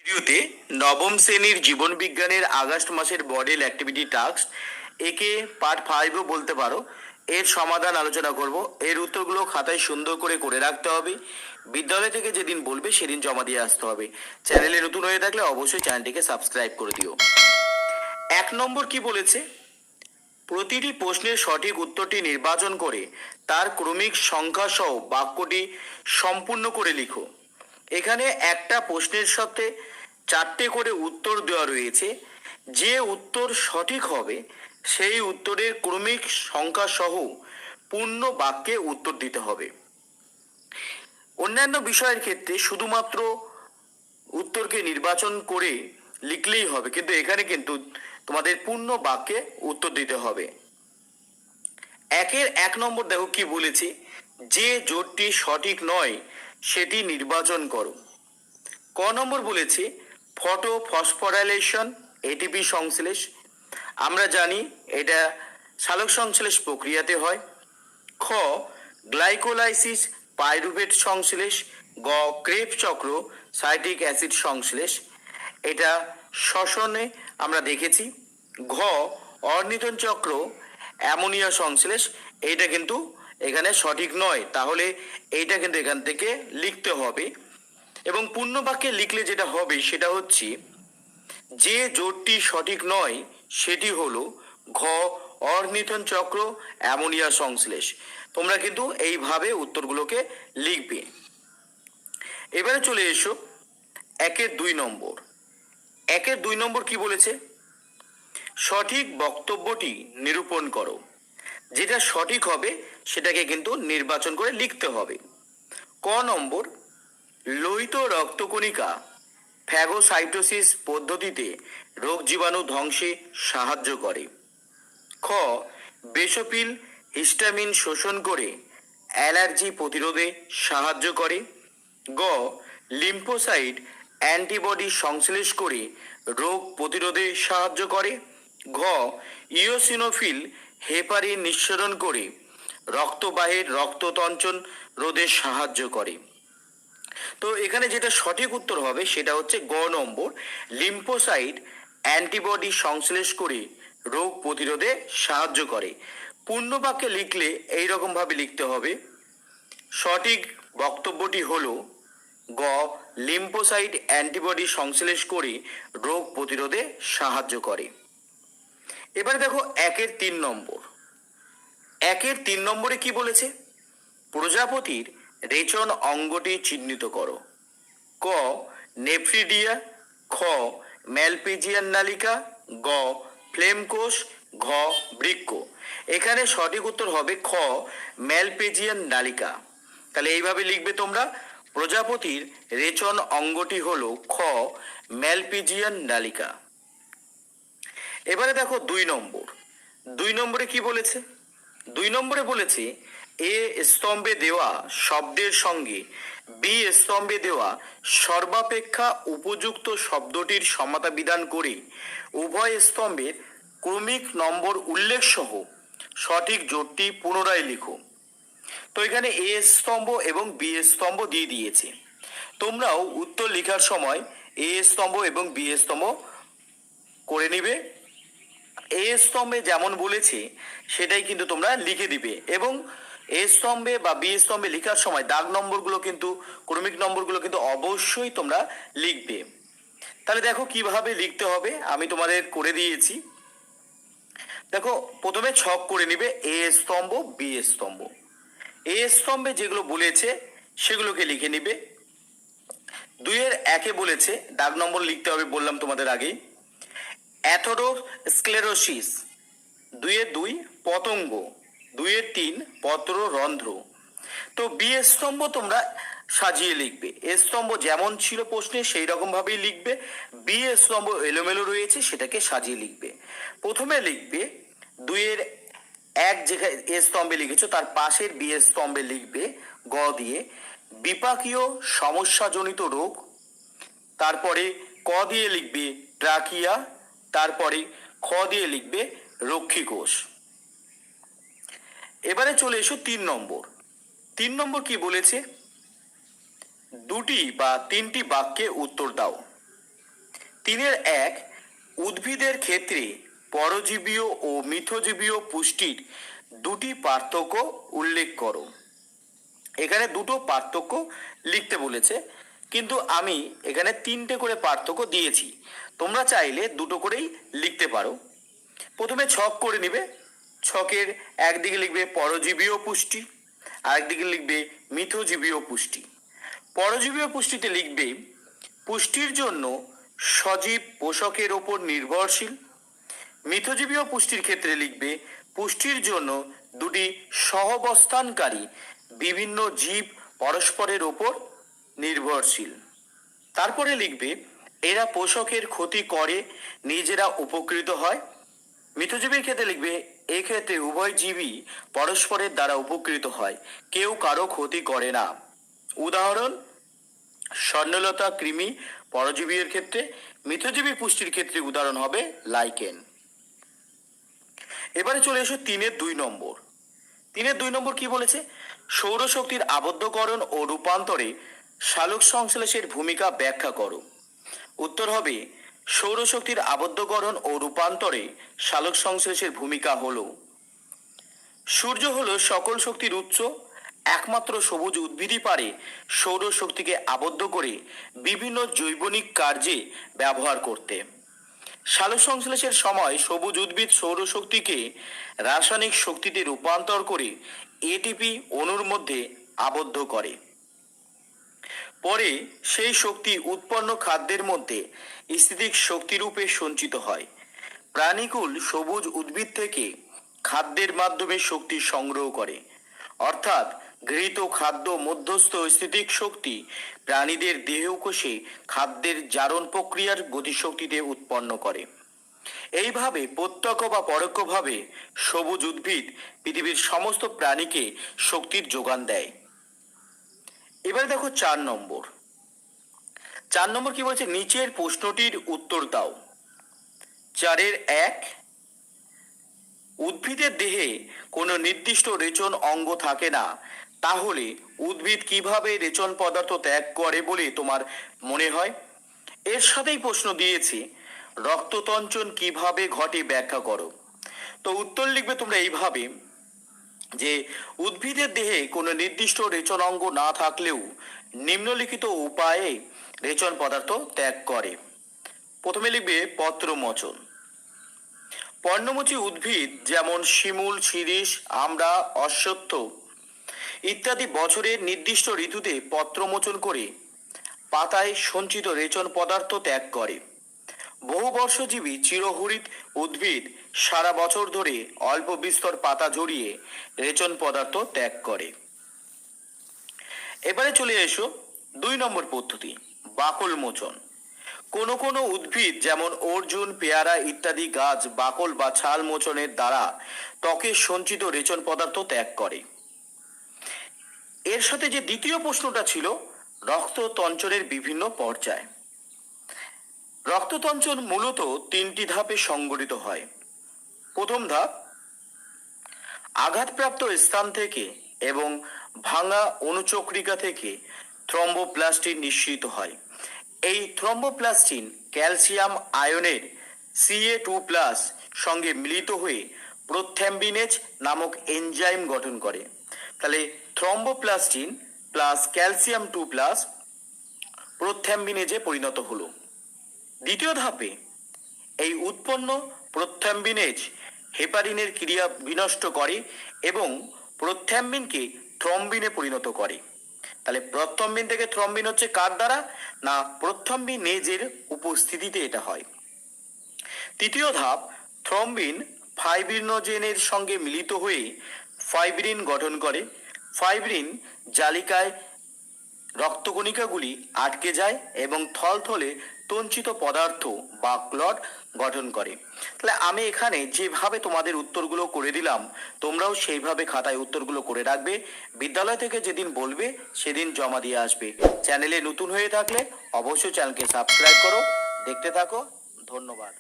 ভিডিওতে নবম শ্রেণীর জীবন বিজ্ঞানের আগস্ট মাসের মডেল অ্যাক্টিভিটি টাস্ক একে পার্ট 5ও বলতে পারো, এর সমাধান আলোচনা করব। এর উত্তরগুলো খাতায় সুন্দর করে রাখতে হবে। বিদ্যালয় থেকে যেদিন বলবে সেদিন জমা দিয়ে আসতে হবে। চ্যানেলে নতুন হয়ে থাকলে অবশ্যই চ্যানেলটিকে সাবস্ক্রাইব করে দিও। 1 নম্বর কি বলেছে? প্রতিটি প্রশ্নের সঠিক উত্তরটি নির্বাচন করে তার ক্রমিক সংখ্যা সহ বাক্যটি সম্পূর্ণ করে লিখো। এখানে একটা প্রশ্নের সাথে 4টে করে উত্তর দেওয়া রয়েছে। যে উত্তর সঠিক হবে সেই উত্তরের ক্রমিক সংখ্যা সহ পূর্ণ বাক্যে উত্তর দিতে হবে। অন্যান্য বিষয়ের ক্ষেত্রে শুধুমাত্র উত্তরকে নির্বাচন করে লিখলেই হবে, কিন্তু এখানে কিন্তু তোমাদের পূর্ণ বাক্যে উত্তর দিতে হবে। 1 নম্বর দেখো কি বলেছে, যে জোটটি সঠিক নয় সেটি নির্বাচন করো। ক নম্বর বলেছে ফটো ফসফোরাইলেশন এটিপি সংশ্লেষ। আমরা জানি এটা সালোক সংশ্লেষ প্রক্রিয়াতে হয়। খ গ্লাইকোলাইসিস পাইরুভেট সংশ্লেষ। গ ক্রেব চক্র সাইট্রিক অ্যাসিড সংশ্লেষ, এটা শ্বসনে আমরা দেখেছি। ঘ অর্নিথন চক্র অ্যামোনিয়া সংশ্লেষ, এইটা কিন্তু এখানে সঠিক নয়, তাহলে এইটা কিন্তু এখান থেকে লিখতে হবে। এবং পূর্ণ বাক্যে লিখলে যেটা হবে সেটা হচ্ছে যে জোটটি সঠিক নয় সেটি হলো ঘ অর্নিথন চক্র অ্যামোনিয়া সংশ্লেষ। তোমরা কিন্তু এইভাবে উত্তরগুলোকে লিখবে। এবারে চলে এসো 1-2 নম্বর। 1-2 নম্বর কি বলেছে? সঠিক বক্তব্যটি নিরূপণ করো। যেটা সঠিক হবে সেটাকে কিন্তু নির্বাচন করে লিখতে হবে। ক নম্বর লোহিত রক্তকণিকা ফ্যাগোসাইটোসিস পদ্ধতিতে রোগ জীবাণু ধ্বংসে সাহায্য করে। খ বেসোফিল হিস্টামিন শোষণ করে অ্যালার্জি প্রতিরোধে সাহায্য করে। গ লিম্ফোসাইট অ্যান্টিবডি সংশ্লেষ করে রোগ প্রতিরোধে সাহায্য করে। ঘ ইওসিনোফিল হেপারিন নিঃসরণ করে রক্তবাহের রক্ততঞ্চন রোধে সাহায্য করে। তো এখানে যেটা সঠিক উত্তর হবে সেটা হচ্ছে গ নম্বর, লিম্ফোসাইট অ্যান্টিবডি সংশ্লেষ করে রোগ প্রতিরোধে সাহায্য করে। পূর্ণ বাক্যে লিখলে এইরকম ভাবে লিখতে হবে, সঠিক বক্তব্যটি হলো গ লিম্ফোসাইট অ্যান্টিবডি সংশ্লেষ করে রোগ প্রতিরোধে সাহায্য করে। এবারে দেখো 1-3 নম্বর। 1-3 নম্বরে কি বলেছে? প্রজাপতির রেচন অঙ্গটি চিহ্নিত করো। ক নেফ্রিডিয়া। খ ম্যালপিজিয়ান নালিকা। গ ফ্লেম কোষ। ঘ বৃক্ক। এখানে সঠিক উত্তর হবে খ ম্যালপেজিয়ান নালিকা। তাহলে এইভাবে লিখবে তোমরা, প্রজাপতির রেচন অঙ্গটি হলো খ ম্যালপিজিয়ান নালিকা। এবারে দেখো 2 নম্বর। 2 নম্বরে কি বলেছে? 2 নম্বরে বলেছে এ স্তম্ভে দেওয়া শব্দের সঙ্গে বি স্তম্ভে দেওয়া সর্বাপেক্ষা উপযুক্ত শব্দটির সমতা বিধান করে উভয় স্তম্ভের ক্রমিক নম্বর উল্লেখ সহ সঠিক জোটটি পুনরায় লিখো। তো এখানে এ স্তম্ভ এবং বি স্তম্ভ দিয়ে দিয়েছে। তোমরাও উত্তর লেখার সময় এ স্তম্ভ এবং বি স্তম্ভ করে নিবে। এ স্তম্ভে যেমন বলেছে সেটাই কিন্তু তোমরা লিখে দিবে, এবং এ স্তম্ভে বা বি স্তম্ভে লেখার সময় দাগ নম্বরগুলো কিন্তু ক্রমিক নম্বরগুলো কিন্তু অবশ্যই তোমরা লিখবে। তাহলে দেখো কিভাবে লিখতে হবে আমি তোমাদের করে দিয়েছি। দেখো প্রথমে ছক করে নিবে এ স্তম্ভ বি স্তম্ভ। এ স্তম্ভে যেগুলো বলেছে সেগুলোকে লিখে নিবে। 2-1 বলেছে দাগ নম্বর লিখতে হবে, বললাম তোমাদের আগেই। অ্যাথেরোস্ক্লেরোসিস 2-2 পতঙ্গ। 2-3 পত্ররন্ধ্র। তো বি স্তম্ভ তোমরা সাজিয়ে লিখবে। এ স্তম্ভ যেমন ছিল প্রশ্নে সেই রকম ভাবেই লিখবে। বি স্তম্ভ এলোমেলো রয়েছে সেটাকে সাজিয়ে লিখবে। প্রথমে লিখবে 2-1 যেখানে এ স্তম্ভে লিখেছো তার পাশের বি স্তম্ভে লিখবে গ দিয়ে বিপাকীয় সমস্যাজনিত রোগ। তারপরে ক দিয়ে লিখবে ট্রাকিয়া। তারপরে খ দিয়ে লিখবে রক্ষী কোষ। এবারে চলে এসো 3 নম্বর। 3 নম্বর কি বলেছে? 2টি বা 3টি বাক্যে উত্তর দাও। 3.1 উদ্ভিদের ক্ষেত্রে পরজীবীয় ও মিথজীবীয় পুষ্টির দুটি পার্থক্য উল্লেখ করো। এখানে দুটো পার্থক্য লিখতে বলেছে, কিন্তু আমি এখানে 3টে করে পার্থক্য দিয়েছি, তোমরা চাইলে দুটো করেই লিখতে পারো। প্রথমে ছক করে নিবে, ছকের একদিকে লিখবে পরজীবীয় পুষ্টি, আরেকদিকে লিখবে মিথজীবীয় পুষ্টি। পরজীবীয় পুষ্টিতে লিখবে পুষ্টির জন্য সজীব পোষকের ওপর নির্ভরশীল। মিথজীবীয় পুষ্টির ক্ষেত্রে লিখবে পুষ্টির জন্য দুটি সহাবস্থানকারী বিভিন্ন জীব পরস্পরের ওপর নির্ভরশীল। তারপরে লিখবে এরা পোষকের ক্ষতি করে নিজেরা উপকৃত হয়। মিথজীবীর ক্ষেত্রে লিখবে এক্ষেত্রে উভয় জীবই পরস্পরের দ্বারা উপকৃত হয়, কেউ কারো ক্ষতি করে না। উদাহরণ স্বর্ণলতা কৃমি পরজীবীর ক্ষেত্রে, মিথজীবী পুষ্টির ক্ষেত্রে উদাহরণ হবে লাইকেন। এবারে চলে এসো 3.2 নম্বর। 3.2 নম্বর কি বলেছে? সৌরশক্তির আবদ্ধকরণ ও রূপান্তরে সালোক সংশ্লেষের ভূমিকা ব্যাখ্যা করো। উত্তর হবে সৌরশক্তির আবদ্ধকরণ ও রূপান্তরে সালোক সংশ্লেষের ভূমিকা হলো সূর্য হলো সকল শক্তির উৎস, একমাত্র সবুজ উদ্ভিদই পারে সৌরশক্তিকে আবদ্ধ করে বিভিন্ন জৈবনিক কার্যে ব্যবহার করতে। সালোক সংশ্লেষের সময় সবুজ উদ্ভিদ সৌরশক্তিকে রাসায়নিক শক্তিতে রূপান্তর করে এটিপি অণুর মধ্যে আবদ্ধ করে। পরে সেই শক্তি উৎপন্ন খাদ্যের মধ্যে স্থিতিক শক্তিরূপে সঞ্চিত হয়। প্রাণীকুল সবুজ উদ্ভিদ থেকে খাদ্যের মাধ্যমে শক্তি সংগ্রহ করে, অর্থাৎ গৃহীত খাদ্য মধ্যস্থ স্থিতিক শক্তি প্রাণীদের দেহকোষে খাদ্যের জারণ প্রক্রিয়ার গতিশক্তিতে উৎপন্ন করে। এইভাবে প্রত্যক্ষ বা পরোক্ষভাবে সবুজ উদ্ভিদ পৃথিবীর সমস্ত প্রাণীকে শক্তির যোগান দেয়। এবারে দেখো 4 নম্বর। 4 নম্বর কি বলছে? নিচের প্রশ্নটির উত্তর দাও। 4.1 উদ্ভিদের দেহে কোনো নির্দিষ্ট রেচন অঙ্গ থাকে না, তাহলে উদ্ভিদ কিভাবে রেচন পদার্থ ত্যাগ করে বলে তোমার মনে হয়? এর সাথেই প্রশ্ন দিয়েছি রক্ততঞ্চন কিভাবে ঘটে ব্যাখ্যা করো। তো উত্তর লিখবে তোমরা এইভাবে যে উদ্ভিদের দেহে কোনো নির্দিষ্ট রেচন অঙ্গ না থাকলেও নিম্নলিখিত উপায়ে রেচন পদার্থ ত্যাগ করে। প্রথমে লিখবে পত্রমোচন। পর্ণমোচী উদ্ভিদ যেমন শিমুল, শিরীষ, আমড়া, অশ্বত্থ ইত্যাদি বছরের নির্দিষ্ট ঋতুতে পত্রমোচন করে পাতায় সঞ্চিত রেচন পদার্থ ত্যাগ করে। বহুবর্ষজীবী চিরহরিৎ উদ্ভিদ সারা বছর ধরে অল্প বিস্তর পাতা জড়িয়ে রেচন পদার্থ ত্যাগ করে। এবারে চলে এসো 2 নম্বর পদ্ধতি, বাকল মোচন। কোনো কোনো উদ্ভিদ যেমন অর্জুন, পেয়ারা ইত্যাদি গাছ বাকল বা ছাল মোচনের দ্বারা ত্বকে সঞ্চিত রেচন পদার্থ ত্যাগ করে। এর সাথে যে দ্বিতীয় প্রশ্নটা ছিল রক্ততঞ্চনের বিভিন্ন পর্যায়। রক্ততঞ্চন মূলত 3টি ধাপে সংঘটিত হয়। প্রথম ধাপ আঘাতপ্রাপ্ত স্থান থেকে এবং ভাঙা অনুচক্রিকা থেকে থ্রম্বোপ্লাস্টিন নিঃসৃত হয়। এই থ্রম্বোপ্লাস্টিন ক্যালসিয়াম আয়নের Ca2+ সঙ্গে মিলিত হয়ে প্রোথ্যাম্বিনেজ নামক এনজাইম গঠন করে। তাহলে থ্রম্বোপ্লাস্টিন প্লাস ক্যালসিয়াম 2+ প্রোথ্যাম্বিনেজে পরিণত হলো। দ্বিতীয় ধাপে এই উৎপন্ন প্রোথ্যাম্বিনেজ হেপারিনের ক্রিয়া বিনষ্ট করে এবং প্রোথ্যাম্বিনকে থ্রম্বিনে পরিণত করে। তাহলে প্রোথ্যাম্বিন থেকে থ্রম্বিন হচ্ছে কার দ্বারা? না, প্রোথ্যাম্বিনেজের উপস্থিতিতে এটা হয়। তৃতীয় ধাপ থ্রম্বিন ফাইব্রিনোজেনের সঙ্গে মিলিত হয়ে ফাইব্রিন গঠন করে। ফাইব্রিন জালিকায় রক্তকণিকাগুলি আটকে যায় এবং থলথলে তঞ্চিত পদার্থ বা ক্লট গঠন করে। তাহলে আমি এখানে যেভাবে তোমাদের উত্তরগুলো করে দিলাম তোমরাও সেইভাবে খাতায় উত্তরগুলো করে রাখবে। বিদ্যালয় থেকে যেদিন বলবে সেদিন জমা দিয়ে আসবে। চ্যানেলে নতুন হয়ে থাকলে অবশ্যই চ্যানেলকে সাবস্ক্রাইব করো। দেখতে থাকো। ধন্যবাদ।